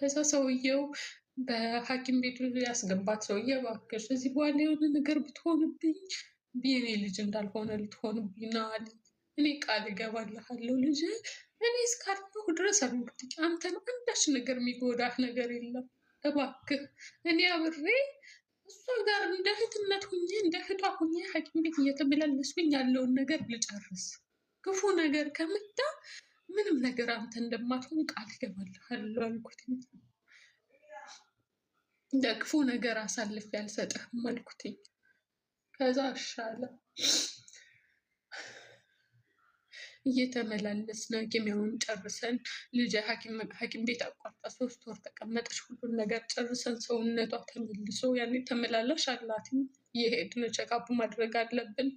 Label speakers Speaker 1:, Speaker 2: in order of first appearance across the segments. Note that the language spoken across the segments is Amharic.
Speaker 1: ከዛ ሰውየው በሐኪም ቤቱ ያስገባት ሰውዬ እባክሽ እዚህ በኋላ የሆነ ነገር ብትሆንብኝ የኔ ልጅ እንዳልሆነ ልትሆንብኝ ነው አለ። እኔ ቃል እገባልሃለሁ ልጅ እኔ እስካለሁ ድረስ አልኩት። አንተን አንዳች ነገር የሚጎዳህ ነገር የለም እባክህ እኔ አብሬ እሷ ጋር እንደ እህትነት ሁኜ እንደ እህቷ ሁኜ ሐኪም ቤት እየተመላለስኩኝ ያለውን ነገር ልጨርስ። ክፉ ነገር ከመጣ ምንም ነገር አንተ እንደማትሆን ቃል እገባልሃለሁ አልኩት። ለክፉ ነገር አሳልፌ አልሰጥህም አልኩት። ከዛ አሻለ እየተመላለስን ሐኪሚያውን ጨርሰን ልጅ ሐኪም ቤት አቋርጣ 3 ወር ተቀመጠች። ሁሉን ነገር ጨርሰን ሰውነቷ ተመልሶ ያኔ ተመላላሽ አላትም የሄድን ቼክአፕ ማድረግ አለብን።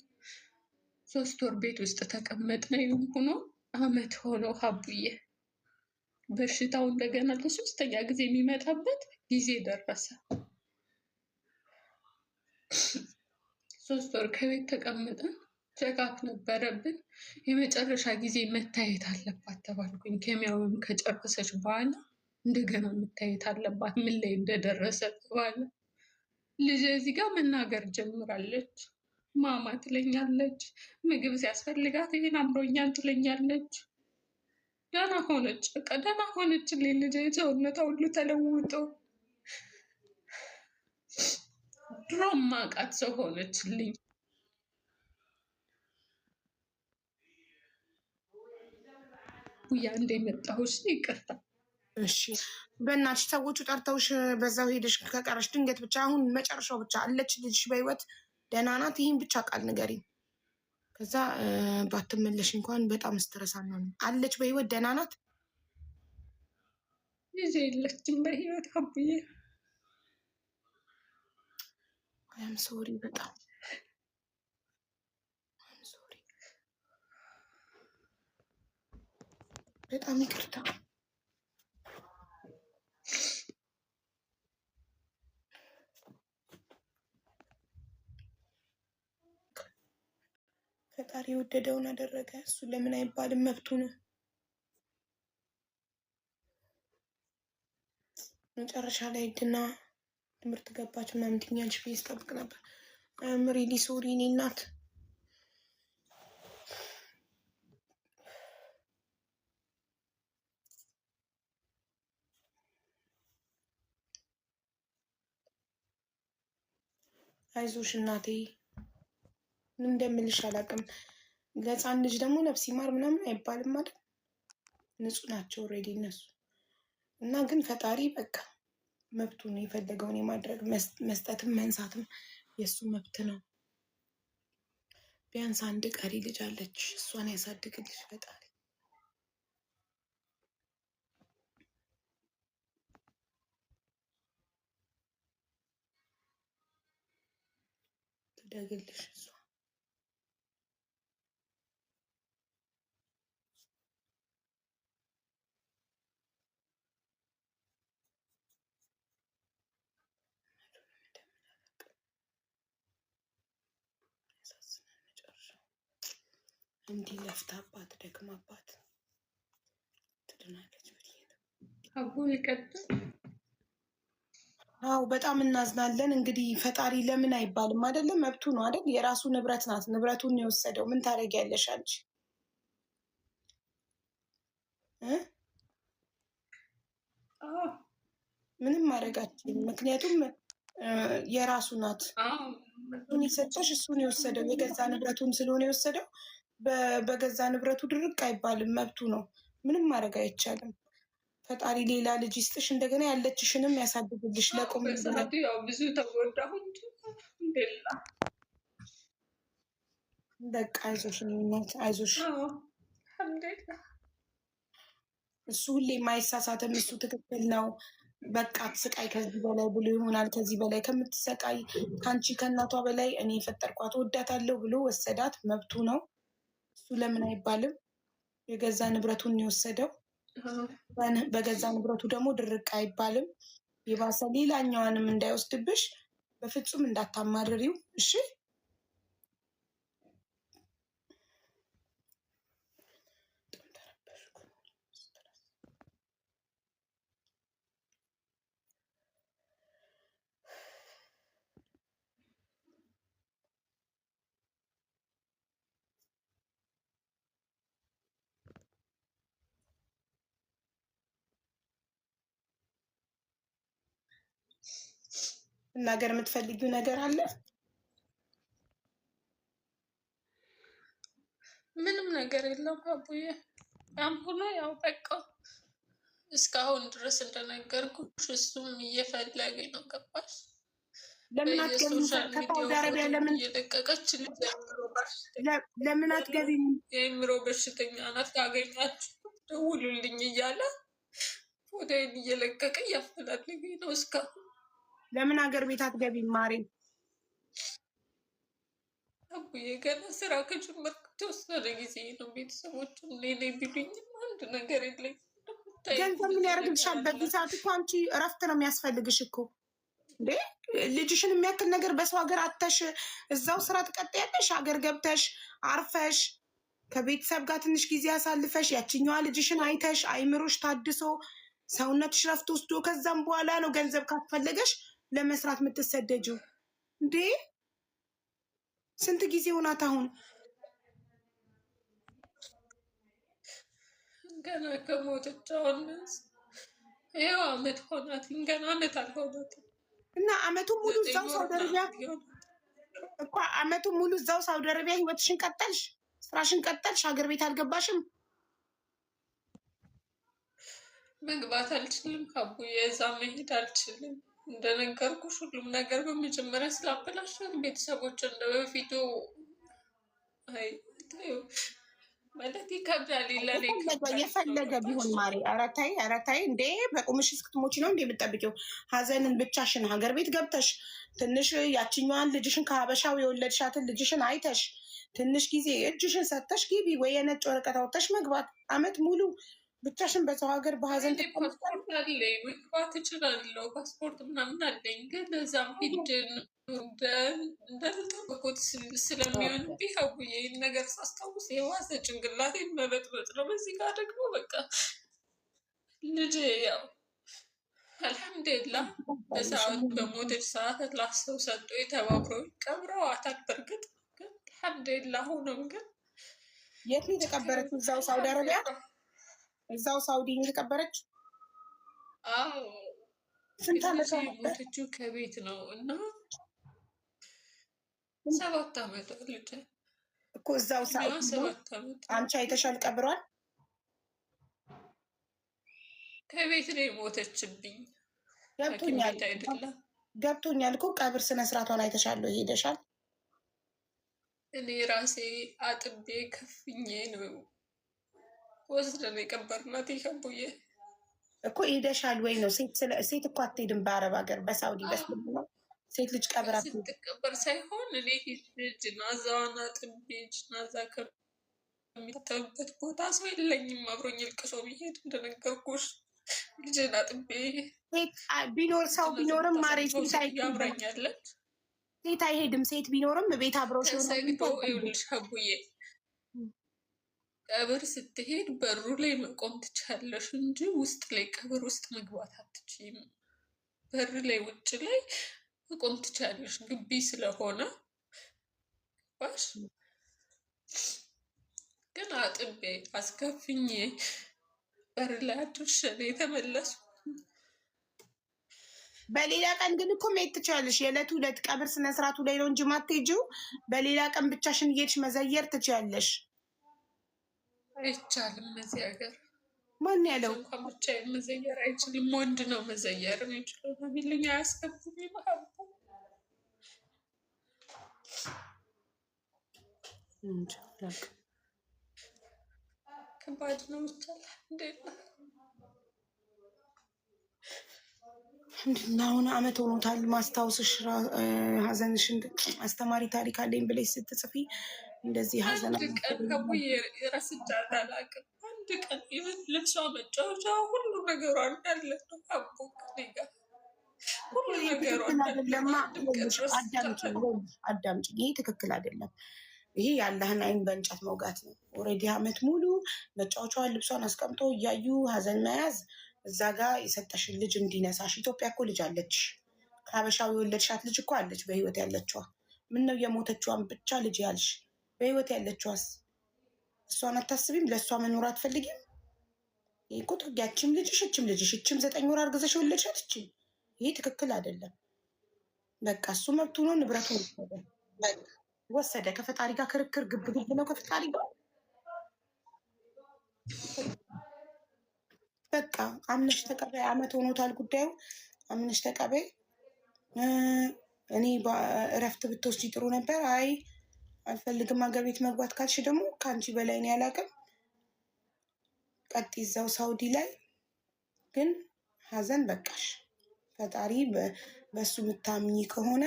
Speaker 1: 3 ወር ቤት ውስጥ ተቀመጥን። ይሁን ሆኖ አመት ሆነው ሀቡዬ በሽታው እንደገና ለሶስተኛ ጊዜ የሚመጣበት ጊዜ ደረሰ። 3 ወር ከቤት ተቀምጠን ቼክአፕ ነበረብን። የመጨረሻ ጊዜ መታየት አለባት ተባልኩኝ። ኬሚያውን ከጨረሰች በኋላ እንደገና መታየት አለባት ምን ላይ እንደደረሰ ተባለ። ልጅ እዚህ ጋር መናገር ጀምራለች። ማማ ትለኛለች። ምግብ ሲያስፈልጋት ይሄን አምሮኛል ትለኛለች። ደህና ሆነች። በቃ ደህና ሆነችልኝ። ልጅ ሰውነቷ ሁሉ ተለውጦ ድሮም ማውቃት ሰው ሆነችልኝ። ያ እንደመጣሁሽ ይቅርታ።
Speaker 2: እሺ በእናትሽ ሰዎቹ ጠርተውሽ በዛው ሄደሽ ከቀረሽ ድንገት ብቻ አሁን መጨረሻው ብቻ አለች ልጅሽ በህይወት ደህና ናት? ይህን ብቻ ቃል ንገሪኝ። ከዛ ባትመለሽ እንኳን በጣም ስትረሳ ነው። አለች በህይወት ደህና ናት?
Speaker 1: ልጅ የለችም በህይወት አቡዬ።
Speaker 2: አም ሶሪ በጣም በጣም ይቅርታ። ፈጣሪ የወደደውን አደረገ። እሱ ለምን አይባልም፣ መብቱ ነው። መጨረሻ ላይ ድና ትምህርት ገባች ምናምን ትኛለሽ ብዬ ስጠብቅ ነበር። ሪሊ ሶሪ እኔ እናት። አይዞሽ እናቴ፣ ምን እንደምልሽ አላውቅም። ለህፃን ልጅ ደግሞ ነፍስ ይማር ምናምን አይባልም አይደል? ንጹህ ናቸው ኦልሬዲ እነሱ እና ግን ፈጣሪ በቃ መብቱ ነው። የፈለገውን የማድረግ መስጠትም መንሳትም የእሱ መብት ነው። ቢያንስ አንድ ቀሪ ልጅ አለች፣ እሷን ያሳድግልሽ ፈጣሪ። ትደግልሽ እሷ። እንዲህ ለፍታባት ደክማባት ትድናለች ብዬ ነው።
Speaker 1: አቡ ይቀጥል።
Speaker 2: አዎ በጣም እናዝናለን። እንግዲህ ፈጣሪ ለምን አይባልም አይደለም? መብቱ ነው አይደል? የራሱ ንብረት ናት። ንብረቱን የወሰደው ምን ታደርጊያለሽ አንቺ? ምንም ማድረጋችን። ምክንያቱም የራሱ ናት። እሱን የሰጠሽ እሱን የወሰደው የገዛ ንብረቱን ስለሆነ የወሰደው በገዛ ንብረቱ ድርቅ አይባልም። መብቱ ነው። ምንም ማድረግ አይቻልም። ፈጣሪ ሌላ ልጅ ይስጥሽ፣ እንደገና ያለችሽንም ያሳድግልሽ። ለቁም
Speaker 1: ያው ብዙ ተጎዳሁ እንጂ
Speaker 2: በቃ አይዞሽ፣ አይዞሽ። እሱ ሁሌ የማይሳሳትም፣ እሱ ትክክል ነው። በቃ ስቃይ ከዚህ በላይ ብሎ ይሆናል። ከዚህ በላይ ከምትሰቃይ ከአንቺ ከእናቷ በላይ እኔ የፈጠርኳት ወዳታለሁ ብሎ ወሰዳት። መብቱ ነው። እሱ ለምን አይባልም? የገዛ ንብረቱን የወሰደው በገዛ ንብረቱ ደግሞ ድርቅ አይባልም። የባሰ ሌላኛዋንም እንዳይወስድብሽ በፍጹም እንዳታማርሪው እሺ። መናገር የምትፈልጊው ነገር አለ?
Speaker 1: ምንም ነገር የለም አቡዬ። ያም ሆኖ ያው በቃ እስካሁን ድረስ እንደነገርኩሽ እሱም እየፈለገኝ ነው። ገባሽ?
Speaker 2: ለምን አትገቢም? ከሳውዲ አረቢያ ለምን
Speaker 1: እየለቀቀች
Speaker 2: ለምን አትገቢም?
Speaker 1: የአእምሮ በሽተኛ ናት፣ ካገኛችሁ ደውሉልኝ እያለ ፎቶዬን እየለቀቀ እያፈላለገኝ ነው እስካሁን።
Speaker 2: ለምን ሀገር ቤት አትገቢም ማሬ?
Speaker 1: አቡዬ ገና ስራ ከጀመርኩ ተወሰነ ጊዜ ነው። ቤተሰቦች ኔ ቢሉኝም አንድ ነገር የለኝ።
Speaker 2: ገንዘብ ምን ያደርግልሻል? በዚህ ሰዓት እኮ አንቺ እረፍት ነው የሚያስፈልግሽ እኮ እንዴ። ልጅሽን የሚያክል ነገር በሰው ሀገር አተሽ እዛው ስራ ትቀጥያለሽ? ሀገር ገብተሽ አርፈሽ ከቤተሰብ ጋር ትንሽ ጊዜ ያሳልፈሽ ያችኛዋ ልጅሽን አይተሽ አይምሮሽ ታድሶ ሰውነትሽ ረፍት ወስዶ ከዛም በኋላ ነው ገንዘብ ካስፈለገሽ ለመስራት የምትሰደጂው እንዴ። ስንት ጊዜ ሆናት አሁን?
Speaker 1: ገና ከሞተች አሁን ይኸው አመት ሆናት። ገና አመት አልሆናትም።
Speaker 2: እና አመቱን ሙሉ እዛው ሳውዲ አረቢያ እኮ አመቱን ሙሉ እዛው ሳውዲ አረቢያ ህይወትሽን ቀጠልሽ፣ ስራሽን ቀጠልሽ፣ ሀገር ቤት አልገባሽም።
Speaker 1: መግባት አልችልም አቡዬ፣ እዛ መሄድ አልችልም። እንደነገርኩሽ ሁሉም ነገር በመጀመሪያ ስላበላሻል ቤተሰቦች እንደ በፊቱ ማለት ይከብዳል።
Speaker 2: የፈለገ ቢሆን ማሪ፣ ኧረ ተይ እንዴ! በቁምሽ እስክትሞቺ ነው እንዴ የምጠብቂው? ሀዘንን ብቻሽን ሀገር ቤት ገብተሽ ትንሽ ያችኛዋን ልጅሽን ከሀበሻው የወለድሻትን ልጅሽን አይተሽ ትንሽ ጊዜ እጅሽን ሰተሽ ግቢ፣ ወይ የነጭ ወረቀት አውጥተሽ መግባት። አመት ሙሉ ብቻሽን በሰው ሀገር በሀዘን
Speaker 1: ፓስፖርት አለኝ፣ መግባት እችላለሁ። ፓስፖርት ምናምን አለኝ። ግን እዛም ሂድ እንደተጠበቁት ስለሚሆንብኝ አቡዬ ይህን ነገር ሳስታውስ የዋሰ ጭንቅላቴን መበጥበጥ ነው። በዚህ ጋር ደግሞ በቃ ልጄ ያው አልሐምዱሊላህ በሰዓት በሞተች ሰዓት ላሰው ሰጡ የተባብረው ቀብረዋታል። በእርግጥ ግን አልሐምዱሊላህ ሆኖም ግን
Speaker 2: የት ነው የተቀበረች? እዛው ሳውዲ አረቢያ እዛው ሳውዲ የተቀበረች?
Speaker 1: አዎ።
Speaker 2: ስንት ዓመት
Speaker 1: ሞተችው? ከቤት ነው እና 7 ዓመት ልጅ
Speaker 2: እኮ እዛው ሳውዲ
Speaker 1: 7 ዓመት።
Speaker 2: አንቺ አይተሻል ቀብሯል?
Speaker 1: ከቤት ነው የሞተችብኝ።
Speaker 2: ገብቶኛል
Speaker 1: አይደለም
Speaker 2: ገብቶኛል እኮ ቀብር ስነ ስርዓቷን አይተሻለሁ? ሄደሻል?
Speaker 1: እኔ ራሴ አጥቤ ከፍኜ ነው ወስደን የቀበርናት። ይከቡዬ
Speaker 2: እኮ ሄደሻል ወይ ነው? ሴት እኮ አትሄድም በአረብ ሀገር በሳውዲ በስልምና ሴት ልጅ ቀብር
Speaker 1: ስትቀበር ሳይሆን እኔ ጅናዛዋን አጥቤ ጅናዛ ከሚታተምበት ቦታ ሰው የለኝም አብሮኝ ልቅሶ ብሄድ እንደነገርኩሽ ልጅን አጥቤ
Speaker 2: ቢኖር ሰው ቢኖርም ማሬ
Speaker 1: ያብረኛለች።
Speaker 2: ሴት አይሄድም። ሴት ቢኖርም ቤት አብረው
Speaker 1: ተሰግዶ ይኸውልሽ አቡዬ ቀብር ስትሄድ በሩ ላይ መቆም ትቻለሽ እንጂ ውስጥ ላይ ቀብር ውስጥ መግባት አትችይም። በር ላይ ውጭ ላይ መቆም ትቻለሽ፣ ግቢ ስለሆነ ባሽ። ግን አጥቤ አስከፍኜ በር ላይ አድርሼ ነው የተመለስኩ።
Speaker 2: በሌላ ቀን ግን እኮ መሄድ ትችያለሽ። የዕለት ሁለት ቀብር ስነስርዓቱ ላይ ነው እንጂ ማትሄጂው በሌላ ቀን ብቻሽን እየሄድሽ መዘየር ትችያለሽ።
Speaker 1: አይቻልም እዚህ ሀገር።
Speaker 2: ማን ያለው?
Speaker 1: እንኳን ብቻዬን መዘየር አይችልም። ወንድ ነው መዘየር የሚችለው ነው የሚለኝ። አያስከብም ይባሉ ከባድ ነው። ይቻላል
Speaker 2: እንዴና አሁን አመት ሆኖታል። ማስታወስሽ ሀዘንሽን አስተማሪ ታሪክ አለኝ ብለሽ ስትጽፊ እንደዚህ ሀዘን
Speaker 1: አንድ ቀን ከቡዬ ረስቻት አላውቅም። አንድ ቀን ልብሷ፣ መጫወቻ፣ ሁሉ ነገሯ እንዳለ ነው። አቦ ከኔ ጋር ሁሉ ነገሯ
Speaker 2: አዳምጪ። ይሄ ትክክል አይደለም። ይሄ የአላህን አይን በእንጨት መውጋት ነው። ኦልሬዲ አመት ሙሉ መጫወቻዋን ልብሷን አስቀምጦ እያዩ ሀዘን መያዝ እዛ ጋር የሰጠሽን ልጅ እንዲነሳሽ። ኢትዮጵያ እኮ ልጅ አለች። ከሀበሻው የወለድሻት ልጅ እኮ አለች በህይወት ያለችዋ። ምን ነው የሞተችዋን ብቻ ልጅ ያልሽ? በህይወት ያለችዋስ እሷን አታስቢም? ለእሷ መኖር አትፈልጊም? ይህ እኮ ያችም ልጅሽ እችም ልጅሽ፣ እችም 9 ወር አርግዘሽ የወለድሻት እቺ። ይሄ ትክክል አይደለም። በቃ እሱ መብቱ ነው። ንብረቱን ወሰደ። ከፈጣሪ ጋር ክርክር ግብግብ ነው ከፈጣሪ ጋር። በቃ አምነሽ ተቀበይ። አመት ሆኖታል ጉዳዩ። አምነሽ ተቀበይ። እኔ እረፍት ብትወስጂ ጥሩ ነበር። አይ አልፈልግም ሀገር ቤት መግባት ካልሽ ደግሞ ከአንቺ በላይ ነው ያላቅም። ቀጥ ይዛው ሳውዲ ላይ ግን ሀዘን በቃሽ። ፈጣሪ በእሱ የምታምኚ ከሆነ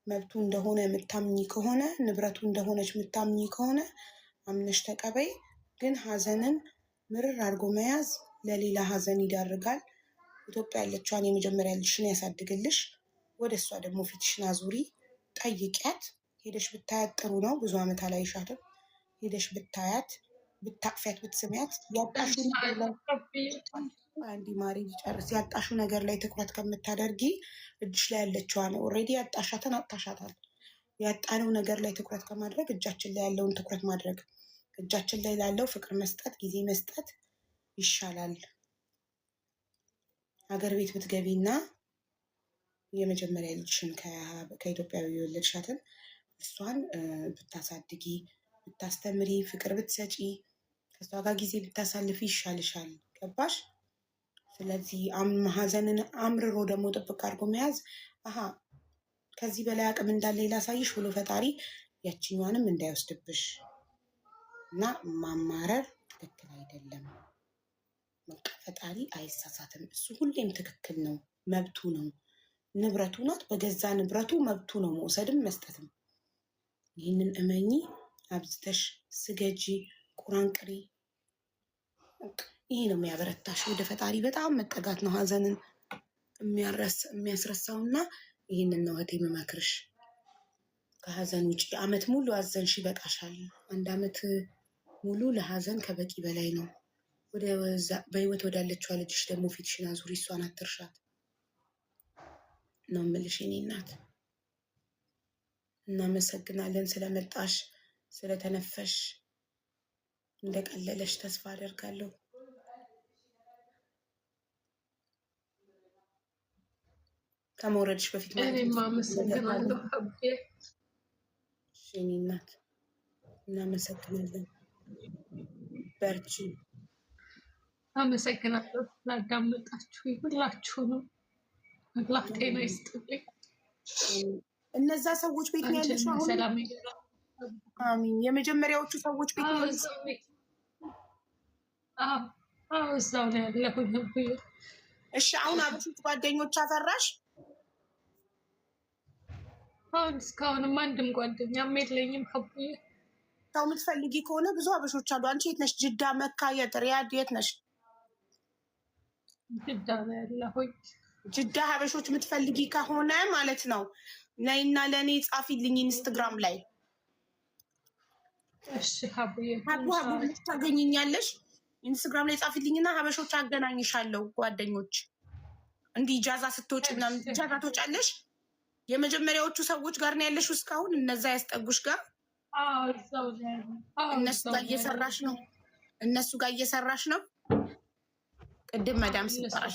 Speaker 2: መብቱ እንደሆነ የምታምኚ ከሆነ ንብረቱ እንደሆነች የምታምኚ ከሆነ አምነሽ ተቀበይ። ግን ሀዘንን ምርር አድርጎ መያዝ ለሌላ ሀዘን ይዳርጋል። ኢትዮጵያ ያለችዋን የመጀመሪያ ልጅሽን ያሳድግልሽ። ወደ እሷ ደግሞ ፊትሽን አዙሪ፣ ጠይቂያት። ሄደሽ ብታያት ጥሩ ነው። ብዙ ዓመት አላይሻትም። ሄደሽ ብታያት፣ ብታቅፊያት፣ ብትስሚያት አንዲ ማሪ ጨርስ። ያጣሹ ነገር ላይ ትኩረት ከምታደርጊ እጅሽ ላይ ያለችዋን ኦልሬዲ ያጣሻትን አጣሻታል። ያጣነው ነገር ላይ ትኩረት ከማድረግ እጃችን ላይ ያለውን ትኩረት ማድረግ፣ እጃችን ላይ ላለው ፍቅር መስጠት፣ ጊዜ መስጠት ይሻላል። ሀገር ቤት ብትገቢና የመጀመሪያ ልጅሽን ከኢትዮጵያዊ የወለድሻትን እሷን ብታሳድጊ፣ ብታስተምሪ፣ ፍቅር ብትሰጪ፣ ከእሷ ጋር ጊዜ ብታሳልፊ ይሻልሻል። ገባሽ? ስለዚህ ሀዘንን አምርሮ ደግሞ ጥብቅ አድርጎ መያዝ ከዚህ በላይ አቅም እንዳለ ላሳይሽ ብሎ ፈጣሪ ያችኛዋንም እንዳይወስድብሽ እና ማማረር ትክክል አይደለም። በቃ ፈጣሪ አይሳሳትም። እሱ ሁሌም ትክክል ነው። መብቱ ነው። ንብረቱ ናት። በገዛ ንብረቱ መብቱ ነው መውሰድም መስጠትም። ይህንን እመኚ። አብዝተሽ ስገጂ፣ ቁራን ቅሪ። ይሄ ነው የሚያበረታሽ። ወደ ፈጣሪ በጣም መጠጋት ነው ሀዘንን የሚያስረሳው እና ይህንን ነው እህቴ የምመክርሽ። ከሀዘን ውጭ አመት ሙሉ አዘንሽ ይበቃሻል። 1 አመት ሙሉ ለሀዘን ከበቂ በላይ ነው። በህይወት ወዳለችዋ ልጅሽ ደግሞ ፊትሽን አዙሪ። እሷን አትርሻት ነው የምልሽ የኔ እናት። እናመሰግናለን ስለመጣሽ፣ ስለተነፈሽ። እንደቀለለሽ ተስፋ አደርጋለሁ። ከመውረድሽ በፊት
Speaker 1: አመሰግናለሁ
Speaker 2: የኔ እናት። እናመሰግናለን። በርቺ።
Speaker 1: አመሰግናለሁ ላዳመጣችሁ ሁላችሁንም። አላህ ጤና ይስጥልኝ።
Speaker 2: እነዛ ሰዎች ቤት ነው ያለሽው አሁን?
Speaker 1: ሰላም።
Speaker 2: አሚን። የመጀመሪያዎቹ ሰዎች ቤት ነው ያለሽው?
Speaker 1: እዛው ነው ያለሁኝ።
Speaker 2: እሺ አሁን አብሽት ጓደኞች አፈራሽ?
Speaker 1: አሁን እስካሁንም አንድም ጓደኛም የለኝም። ሀቡዬ
Speaker 2: ሰው የምትፈልጊ ከሆነ ብዙ አበሾች አሉ። አንቺ የት ነሽ? ጅዳ፣ መካ፣ ሪያድ የት ነሽ?
Speaker 1: ጅዳ ነው ያለሁኝ።
Speaker 2: ጅዳ ሀበሾች የምትፈልጊ ከሆነ ማለት ነው ነይና ለእኔ ጻፊልኝ ኢንስትግራም ላይ።
Speaker 1: እሺ ሀቡዬ
Speaker 2: ሀቡ ታገኝኛለሽ። ኢንስትግራም ላይ ጻፊልኝና ሀበሾች አገናኝሻለሁ። ጓደኞች እንዲህ ጃዛ ስትወጪ ምናምን ጃዛ ትወጫለሽ። የመጀመሪያዎቹ ሰዎች ጋር ነው ያለሽው እስካሁን? እነዛ ያስጠጉሽ ጋር እነሱ ጋር እየሰራሽ ነው? እነሱ ጋር እየሰራሽ ነው? ቅድም መዳም ስጣሽ